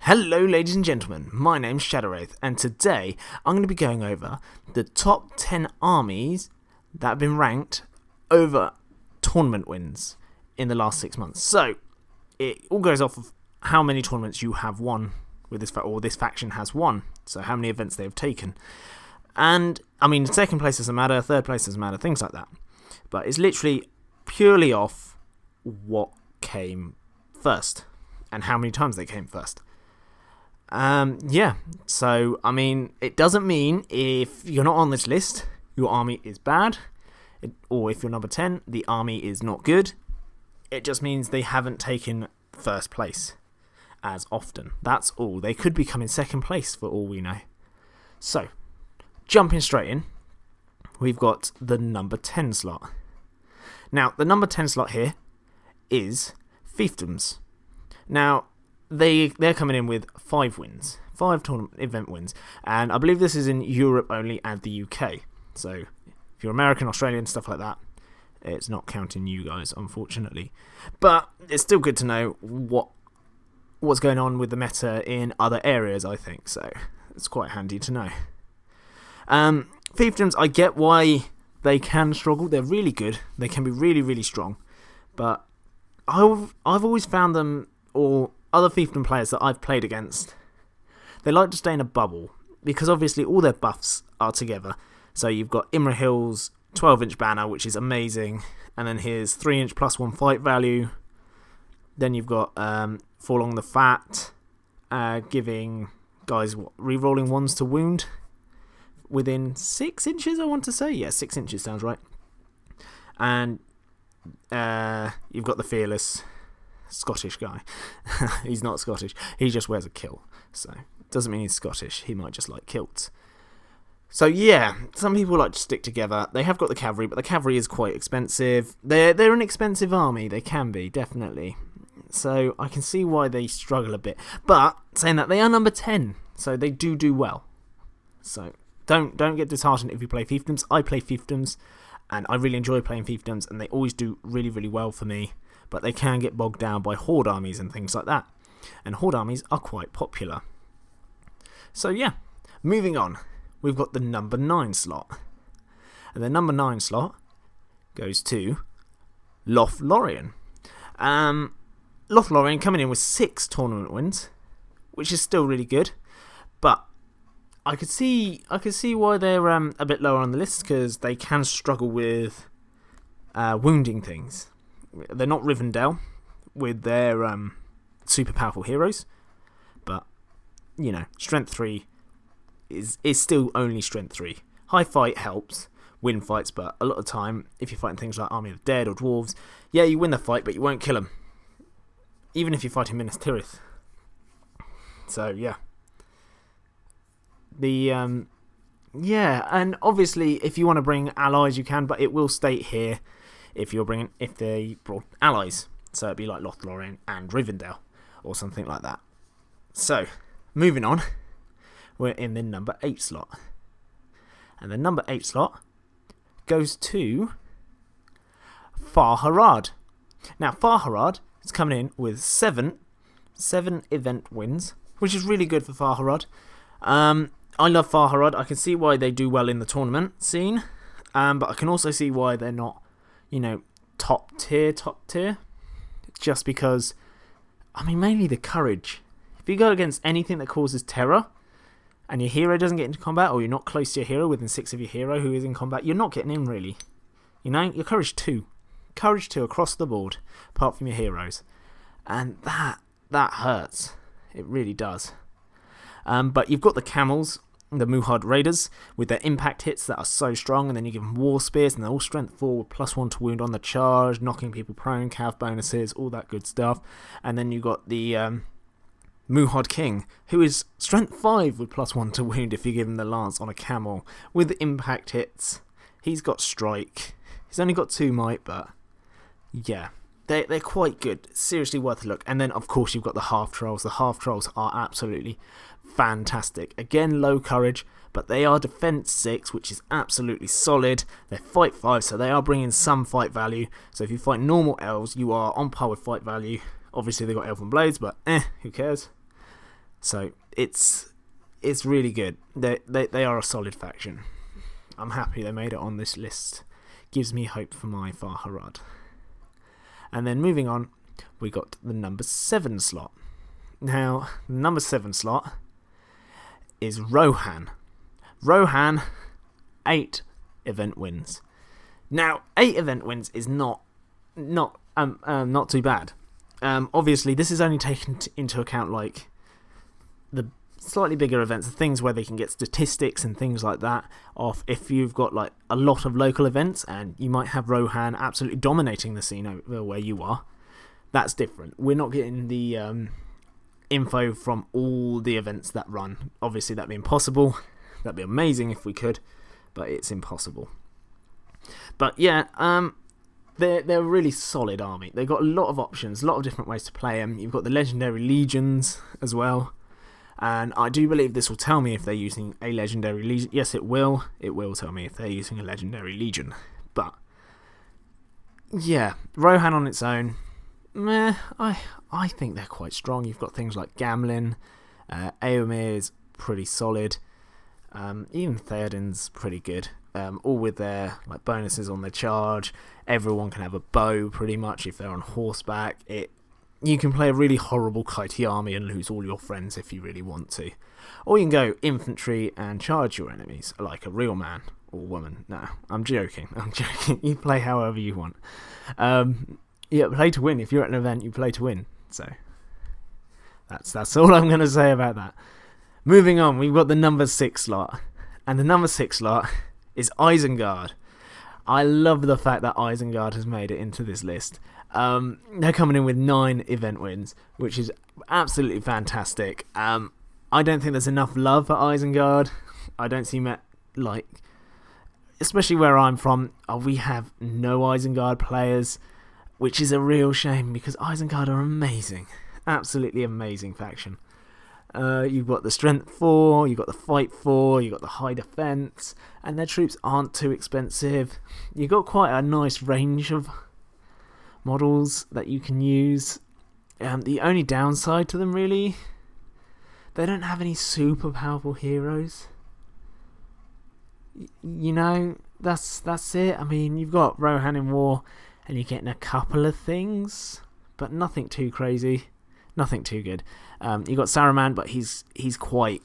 Hello ladies and gentlemen, my name's Shadowwraith, and today I'm going to be going over the top 10 armies that have been ranked over tournament wins in the last 6 months. So, it all goes off of how many tournaments you have won with this, or this faction has won, so how many events they have taken. And, I mean, second place doesn't matter, third place doesn't matter, things like that. But it's literally purely off what came first, and how many times they came first. So, I mean, it doesn't mean if you're not on this list, your army is bad, or if you're number 10, the army is not good. It just means they haven't taken first place as often. That's all. They could be coming second place for all we know. So, jumping straight in, we've got the number 10 slot. Now, the number 10 slot here is Fiefdoms. Now, they're coming in with 5 wins, 5 tournament event wins, and I believe this is in Europe only and the UK. So if you're American, Australian, stuff like that, it's not counting you guys, unfortunately. But it's still good to know what's going on with the meta in other areas, I think. So it's quite handy to know. Fiefdoms, I get why they can struggle. They're really good. They can be really, really strong. But I've always found them, or other fiefdom players that I've played against, they like to stay in a bubble, because obviously all their buffs are together. So you've got Imrahil's 12-inch banner, which is amazing, and then his 3-inch +1 fight value. Then you've got Forlong the Fat, giving guys re-rolling ones to wound within 6 inches, I want to say. Yeah, 6 inches sounds right. And you've got the Fearless Scottish guy. He's not Scottish, he just wears a kilt, so doesn't mean he's Scottish, he might just like kilts. So yeah, some people like to stick together. They have got the cavalry, but the cavalry is quite expensive. They're an expensive army, they can be, definitely. So I can see why they struggle a bit. But saying that, they are number 10, so they do well. So don't get disheartened if you play fiefdoms. I play fiefdoms, and I really enjoy playing fiefdoms, and they always do really, really well for me. But they can get bogged down by horde armies and things like that. And horde armies are quite popular. So yeah, moving on. We've got the number 9 slot. And the number 9 slot goes to Lothlrien. Lothlrien coming in with 6 tournament wins, which is still really good. But I could see why they're a bit lower on the list, because they can struggle with wounding things. They're not Rivendell with their super powerful heroes, but you know, strength 3 is still only strength 3. High fight helps win fights, but a lot of time, if you're fighting things like Army of the Dead or Dwarves, yeah, you win the fight, but you won't kill them, even if you're fighting Minas Tirith. So yeah, and obviously if you want to bring allies, you can, but it will state here if they brought allies. So it'd be like Lothlrien and Rivendell or something like that. So, moving on, we're in the number 8 slot. And the number 8 slot goes to Farharad. Now, Farharad is coming in with 7 event wins, which is really good for Farharad. I love Farharad. I can see why they do well in the tournament scene, but I can also see why they're not, you know, top tier, just because, I mean, mainly the courage. If you go against anything that causes terror, and your hero doesn't get into combat, or you're not close to your hero within 6 of your hero who is in combat, you're not getting in, really. You know, your courage 2 across the board, apart from your heroes, and that hurts. It really does. But you've got the camels, the Muhad Raiders, with their impact hits that are so strong, and then you give them War Spears, and they're all strength 4 with +1 to wound on the charge, knocking people prone, cav bonuses, all that good stuff. And then you've got the Muhad King, who is strength 5 with +1 to wound if you give him the lance on a camel, with impact hits. He's got strike. He's only got 2 might, but yeah, they're quite good. Seriously worth a look. And then, of course, you've got the half trolls. The half trolls are absolutely fantastic. Again, low courage, but they are defense 6, which is absolutely solid. They're fight 5, so they are bringing some fight value. So if you fight normal elves, you are on par with fight value. Obviously, they've got elven blades, but who cares? So it's really good. They are a solid faction. I'm happy they made it on this list. Gives me hope for my Farharad. And then moving on, we got the number 7 slot. Now, the number 7 slot is Rohan. Rohan, 8 event wins. Now, 8 event wins is not too bad. Obviously, this is only taken into account like the slightly bigger events, the things where they can get statistics and things like that off. If you've got like a lot of local events and you might have Rohan absolutely dominating the scene over where you are, that's different. We're not getting the info from all the events that run. Obviously, that'd be impossible. That'd be amazing if we could, but it's impossible. But yeah, they're a really solid army. They've got a lot of options, a lot of different ways to play them. You've got the legendary legions as well. And I do believe this will tell me if they're using a legendary legion. Yes, it will. It will tell me if they're using a legendary legion. But yeah, Rohan on its own, I think they're quite strong. You've got things like Gamlin, Eomer is pretty solid. Even Theoden's pretty good. All with their like bonuses on their charge. Everyone can have a bow pretty much if they're on horseback. You can play a really horrible kitey army and lose all your friends if you really want to. Or you can go infantry and charge your enemies, like a real man or woman. No, I'm joking. You play however you want. Yeah, play to win. If you're at an event, you play to win. So that's all I'm going to say about that. Moving on, we've got the number 6 slot. And the number 6 slot is Isengard. I love the fact that Isengard has made it into this list. They're coming in with 9 event wins, which is absolutely fantastic. I don't think there's enough love for Isengard. I don't see especially where I'm from, we have no Isengard players, which is a real shame because Isengard are amazing, absolutely amazing faction. You've got the strength 4, you've got the fight 4, you've got the high defense, and their troops aren't too expensive. You've got quite a nice range of models that you can use. The only downside to them really, they don't have any super powerful heroes. You know, that's it. I mean, you've got Rohan in war and you're getting a couple of things, but nothing too crazy, nothing too good. You got Saruman, but he's quite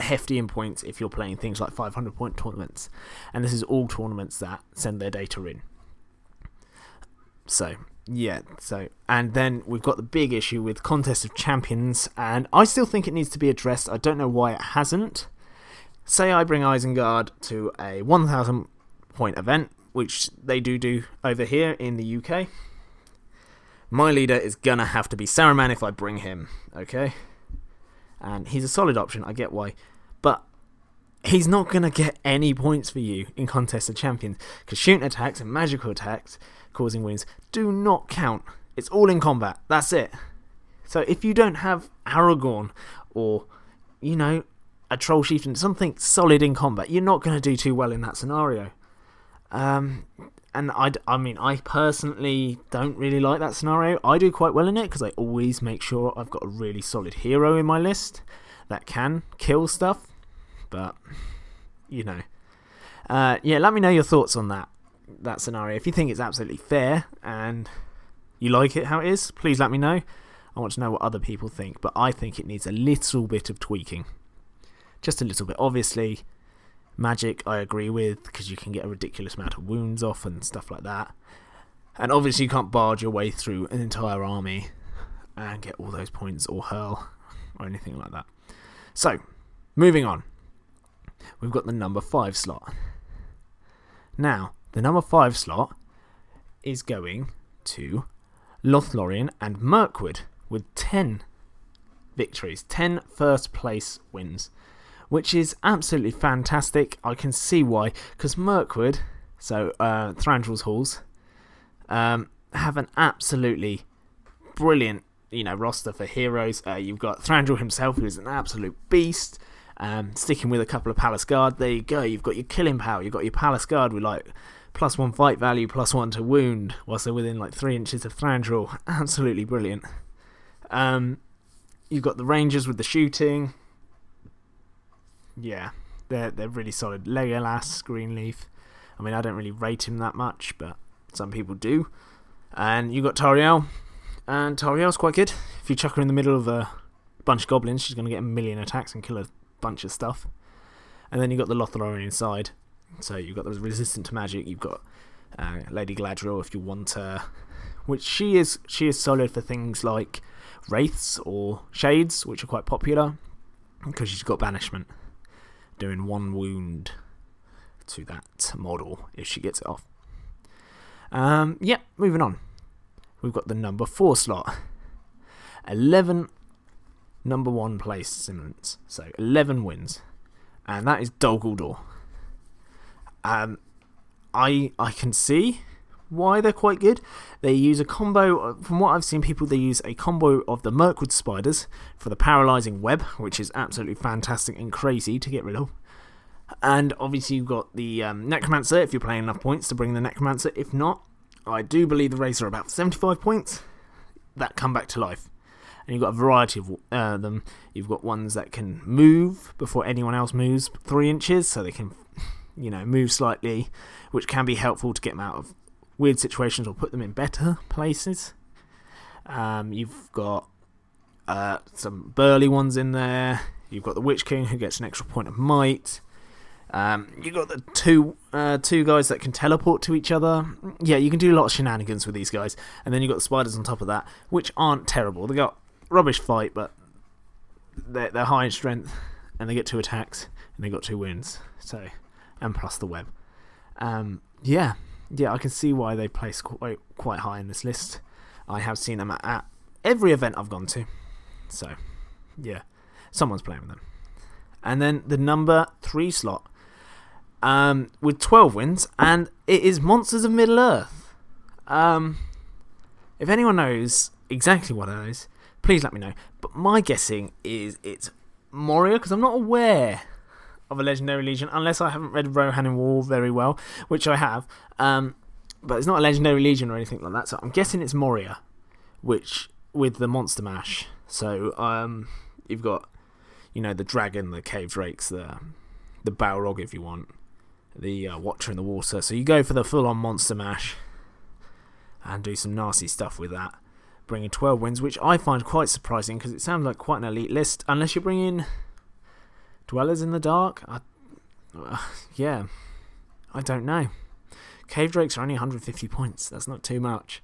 hefty in points if you're playing things like 500-point tournaments, and this is all tournaments that send their data in. So and then we've got the big issue with Contest of Champions, and I still think it needs to be addressed. I don't know why it hasn't. Say I bring Isengard to a 1,000 point event, which they do over here in the UK. My leader is gonna have to be Saruman if I bring him, okay? And he's a solid option, I get why. But he's not gonna get any points for you in Contest of Champions, because shooting attacks and magical attacks causing wins do not count. It's all in combat, that's it. So if you don't have Aragorn or, you know, a Troll Chieftain, something solid in combat, you're not going to do too well in that scenario. And I personally don't really like that scenario. I do quite well in it because I always make sure I've got a really solid hero in my list that can kill stuff. But, you know. Yeah, let me know your thoughts on that scenario. If you think it's absolutely fair and you like it how it is, please let me know. I want to know what other people think, but I think it needs a little bit of tweaking. Just a little bit. Obviously, magic I agree with, because you can get a ridiculous amount of wounds off and stuff like that. And obviously you can't barge your way through an entire army and get all those points or hurl or anything like that. So, moving on. We've got the number 5 slot. Now, the number 5 slot is going to Lothlrien and Mirkwood with 10 victories, 10 first place wins, which is absolutely fantastic. I can see why, because Mirkwood, so Thranduil's Halls, have an absolutely brilliant, roster for heroes. You've got Thranduil himself, who's an absolute beast. Sticking with a couple of Palace Guard, there you go. You've got your killing power. You've got your Palace Guard with +1 fight value, +1 to wound, whilst they're within 3 inches of Thranduil. Absolutely brilliant. You've got the Rangers with the shooting. Yeah, they're really solid. Legolas, Greenleaf. I mean, I don't really rate him that much, but some people do. And you've got Tauriel. And Tauriel's quite good. If you chuck her in the middle of a bunch of goblins, she's going to get a million attacks and kill a bunch of stuff. And then you've got the Lothlrien side. So you've got the resistant to magic. You've got Lady Galadriel if you want her. Which she is solid for things like Wraiths or Shades, which are quite popular. Because she's got banishment. Doing 1 wound to that model if she gets it off. Moving on. We've got the number 4 slot. 11 number 1 placements. So 11 wins. And that is Dol Guldur. I can see why they're quite good. They use a combo, from what I've seen people, they use a combo of the Mirkwood spiders for the paralysing web, which is absolutely fantastic and crazy to get rid of. And obviously you've got the Necromancer, if you're playing enough points to bring the Necromancer. If not, I do believe the Wraiths are about 75 points that come back to life. And you've got a variety of them. You've got ones that can move before anyone else moves 3 inches, so they can, move slightly, which can be helpful to get them out of weird situations or put them in better places. You've got some burly ones in there. You've got the Witch King, who gets an extra point of might. You've got the two guys that can teleport to each other. Yeah, you can do a lot of shenanigans with these guys. And then you've got the spiders on top of that, which aren't terrible. They got rubbish fight, but they're high in strength, and they get 2 attacks, and they got 2 wins. So, and plus the web. I can see why they place quite high in this list. I have seen them at every event I've gone to. So, yeah, someone's playing with them. And then the number 3 slot, with 12 wins, and it is Monsters of Middle-earth. If anyone knows exactly what it is, please let me know. But my guessing is it's Moria, because I'm not aware of a Legendary Legion, unless I haven't read Rohan in War very well, which I have. But it's not a Legendary Legion or anything like that, so I'm guessing it's Moria, which with the Monster Mash. So you've got, the dragon, the cave drakes, the Balrog if you want, the Watcher in the Water. So you go for the full-on Monster Mash and do some nasty stuff with that, bringing 12 wins, which I find quite surprising because it sounds like quite an elite list, unless you're bringing Dwellers in the Dark. I don't know. Cave drakes are only 150 points. That's not too much.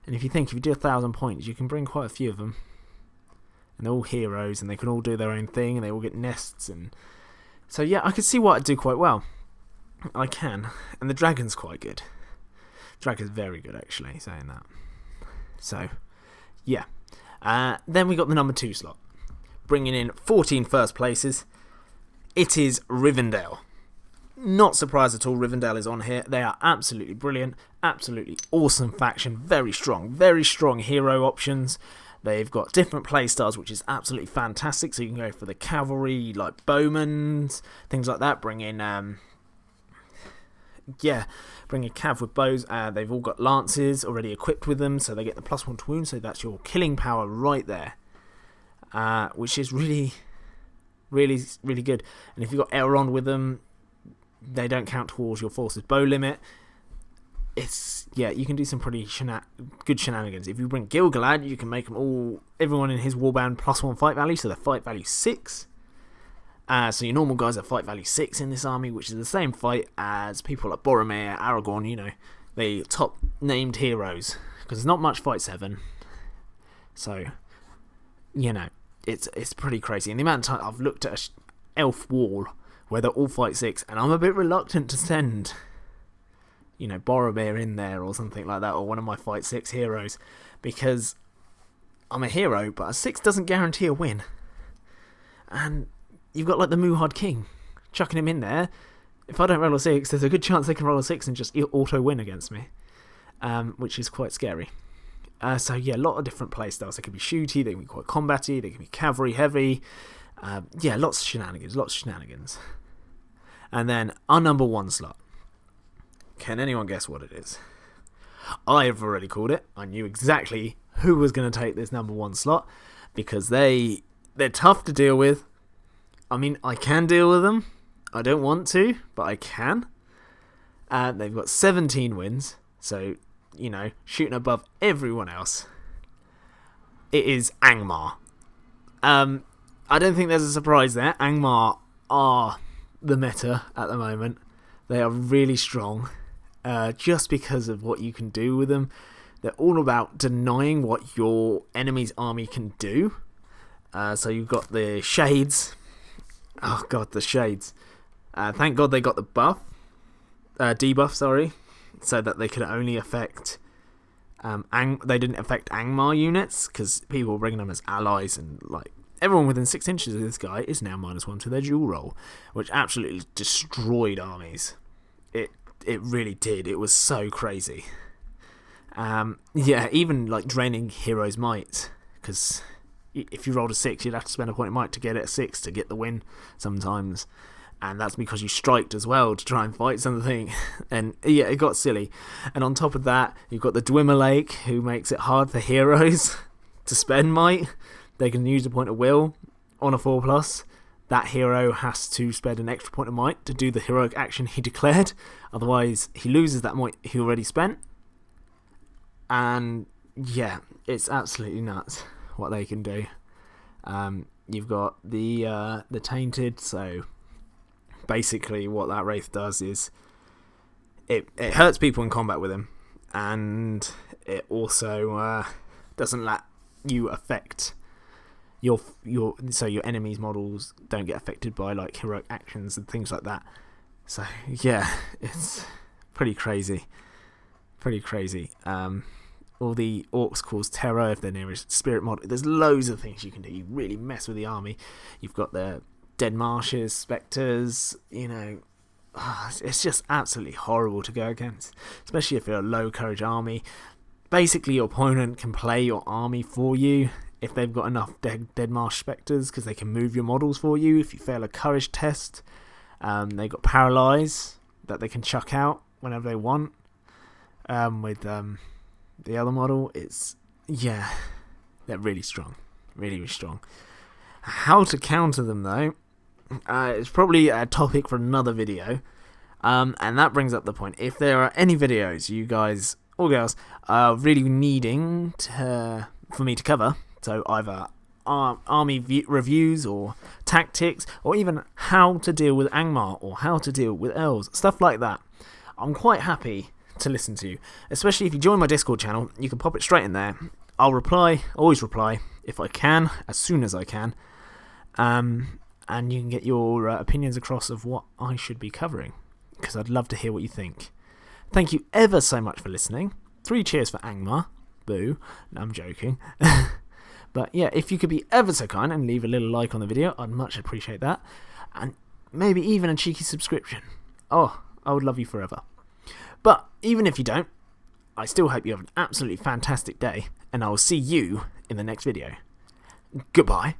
And if you do 1,000 points, you can bring quite a few of them. And they're all heroes, and they can all do their own thing, and they all get nests. And so, yeah, I can see what I'd do quite well. I can. And the dragon's quite good. Dragon's very good, actually, saying that. So, yeah. Then we got the number 2 slot. Bringing in 14 first places. It is Rivendell. Not surprised at all, Rivendell is on here. They are absolutely brilliant. Absolutely awesome faction. Very strong hero options. They've got different playstyles, which is absolutely fantastic. So you can go for the cavalry, like bowmen, things like that. Bring in a cav with bows. They've all got lances already equipped with them, so they get the +1 to wound. So that's your killing power right there, which is really, really, really good. And if you've got Elrond with them, they don't count towards your force's bow limit. You can do some pretty good shenanigans. If you bring Gil-galad, you can make them everyone in his warband +1 fight value, so they're fight value 6. So your normal guys are fight value 6 in this army, which is the same fight as people like Boromir, Aragorn, the top named heroes, because there's not much fight 7. So, it's pretty crazy. And the amount of time I've looked at an elf wall where they're all fight 6, and I'm a bit reluctant to send Boromir in there or something like that, or one of my fight 6 heroes, because I'm a hero, but a 6 doesn't guarantee a win. And you've got like the Muhad King, chucking him in there. If I don't roll a 6, there's a good chance they can roll a 6 and just auto-win against me, which is quite scary. A lot of different playstyles. They can be shooty, they can be quite combatty, they can be cavalry heavy. Lots of shenanigans. And then our number 1 slot. Can anyone guess what it is? I've already called it. I knew exactly who was going to take this number 1 slot. because they're tough to deal with. I mean, I can deal with them. I don't want to, but I can. They've got 17 wins, so, you know, shooting above everyone else. It is Angmar. I don't think there's a surprise there. Angmar are the meta at the moment. They are really strong, just because of what you can do with them. They're all about denying what your enemy's army can do. So you've got the Shades. Oh god, the Shades. Thank god they got the debuff, sorry, so that they could only affect they didn't affect Angmar units, because people were bringing them as allies, and like everyone within 6 inches of this guy is now -1 to their duel roll, which absolutely destroyed armies. It really did. It was so crazy. Yeah, even like draining heroes' might, because if you rolled a 6, you'd have to spend a point of might to get it a 6 to get the win sometimes. And that's because you striked as well to try and fight something. And yeah, it got silly. And on top of that, you've got the Dwemer Lake, who makes it hard for heroes to spend might. They can use a point of will on a 4+. That hero has to spend an extra point of might to do the heroic action he declared. Otherwise, he loses that might he already spent. And yeah, it's absolutely nuts what they can do. You've got the Tainted, so basically what that Wraith does is it hurts people in combat with him, and it also doesn't let you affect your enemy's models don't get affected by like heroic actions and things like that. So yeah, it's pretty crazy. All the orcs cause terror if they're near a spirit mod. There's loads of things you can do. You really mess with the army. You've got the dead marshes, spectres, you know. It's just absolutely horrible to go against, especially if you're a low courage army. Basically, your opponent can play your army for you if they've got enough dead marsh spectres, because they can move your models for you if you fail a courage test. They've got paralyze that they can chuck out whenever they want. With the other model, they're really strong, really strong. How to counter them though, it's probably a topic for another video, and that brings up the point. If there are any videos you guys or girls are really needing for me to cover, so either army reviews or tactics, or even how to deal with Angmar or how to deal with elves, stuff like that, I'm quite happy to listen to you. Especially if you join my Discord channel, you can pop it straight in there. I'll reply, always reply, if I can, as soon as I can. And you can get your opinions across of what I should be covering, because I'd love to hear what you think. Thank you ever so much for listening. 3 cheers for Angmar. Boo. No, I'm joking. But yeah, if you could be ever so kind and leave a little like on the video, I'd much appreciate that. And maybe even a cheeky subscription. Oh, I would love you forever. But even if you don't, I still hope you have an absolutely fantastic day, and I will see you in the next video. Goodbye.